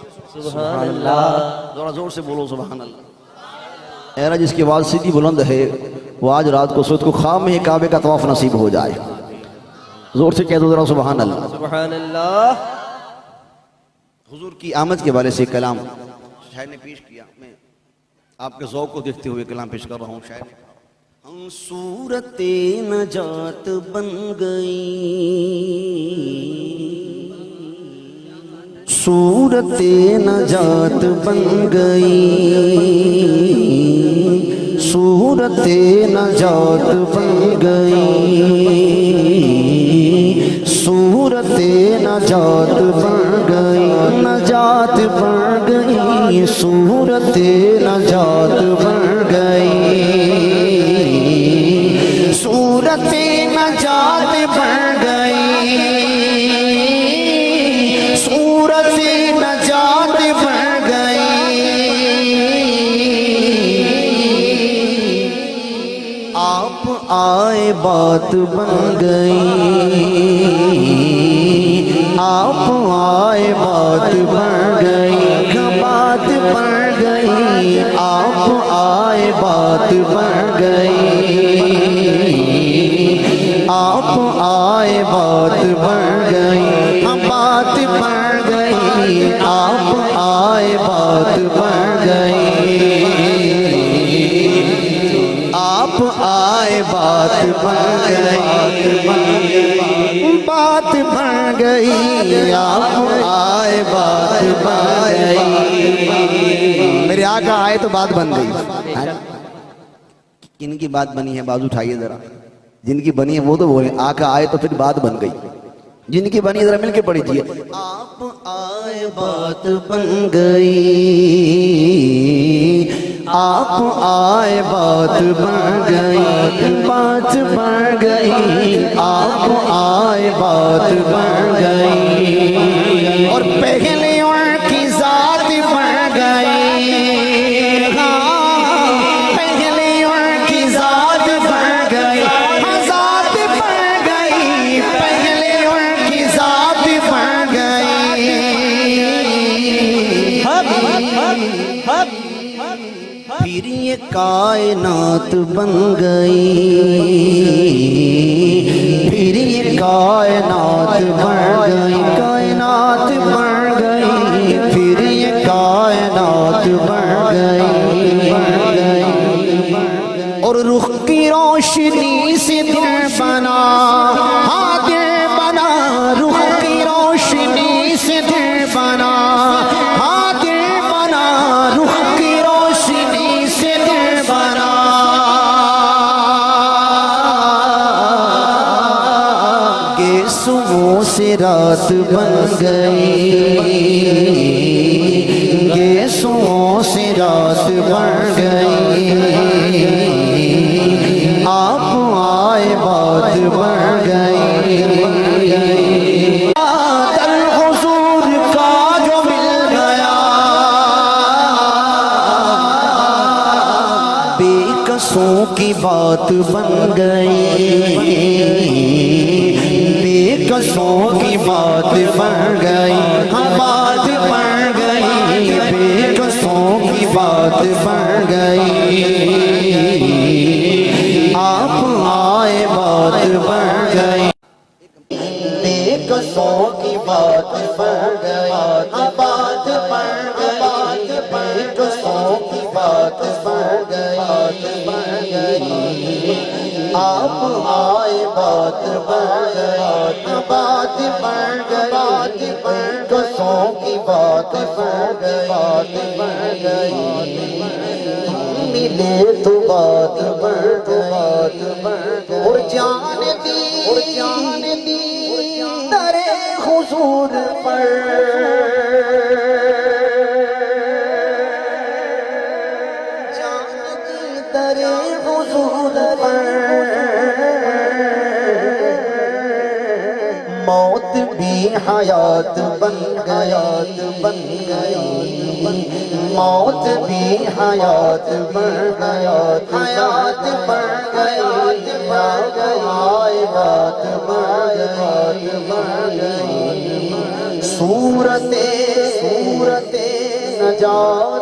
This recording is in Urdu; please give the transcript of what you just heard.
سبحان اللہ، ذرا زور سے بولو سبحان اللہ۔ اے اللہ جس کی آواز سیدھی بلند ہے وہ آج رات کو سود کو خواب میں کعبے کا طواف نصیب ہو جائے۔ زور سے کہہ دو ذرا سبحان اللہ۔ سبحان اللہ۔ حضور کی آمد کے بارے سے کلام شاعر نے پیش کیا، میں آپ کے ذوق کو دیکھتے ہوئے کلام پیش کر رہا ہوں۔ شاعر ہم صورت نجات بن گئی، صورت نجات بن گئی، صورت نجات بن گئی، صورت نجات بن گئی، نجات بن گئی، صورت نجات بن گئی، صورت نجات بن گئی، صورت نجات بن گئی، آپ آئے بات بن گئی، آپ آئے بات بن گئی، بات بن گئی، آپ آئے بات بن گئی، آپ آئے بات بن گئی، بات بن گئی، آپ آئے بات بن گئی، آپ آئے بات بن گئی، بات بن گئی، آپ آئے بات بن گئی۔ میرے آقا آئے تو بات بن گئی۔ کن کی بات بنی ہے بازو اٹھائیے ذرا، جن کی بنی ہے وہ تو بولیں، آقا آئے تو پھر بات بن گئی، جن کی بنی ہے ذرا مل کے پڑھیے۔ آپ آئے بات بن گئی، آپ آئے بات بن گئی، بات بن گئی، آپ آئے بات بن گئی، اور پہلے ان کی ذات بن گئی، پہلے ان کی ذات بن گئی، ذات بن گئی، پہلے ان کی ذات بن گئی، پھر یہ کائنات بن گئی، پھر یہ کائنات بن گئی، کائنات بن گئی، پھر یہ کائنات بن گئی، اور رخ کی روشنی سے دل بنا، ہاں دل بنا، رخ کی روشنی سے دل بنا، ہاں دل بنا، رخ کی روشنی سے دل بنا، گیسوں سے رات بن گئی، گیسوں سے رات بن گئی، آپ آئے بات بن گئی، دل حضور کا جو مل گیا، بے کسوں کی بات بن گئی، بے کسوں کی بات بن گئی، ہم بات بن گئی، بے کسوں کی بات بن گئی، آپ آئے بات بن گئی، بے کسوں کی بات بن گئی، بات بن گئی، بے کسوں کی بات بن گئی، آپ آئے بات بن گئی، بات بن گئی، بے کسوں کی بات بن گئی، ملے تو بات بن گئی، اور جان دی در حضور پر، جان دی در حضور پر، موت بھی حیات بن گئی، موت بھی حیات بن گئی، حیات بن گئی، آئے بات بن گئی، صورت نجات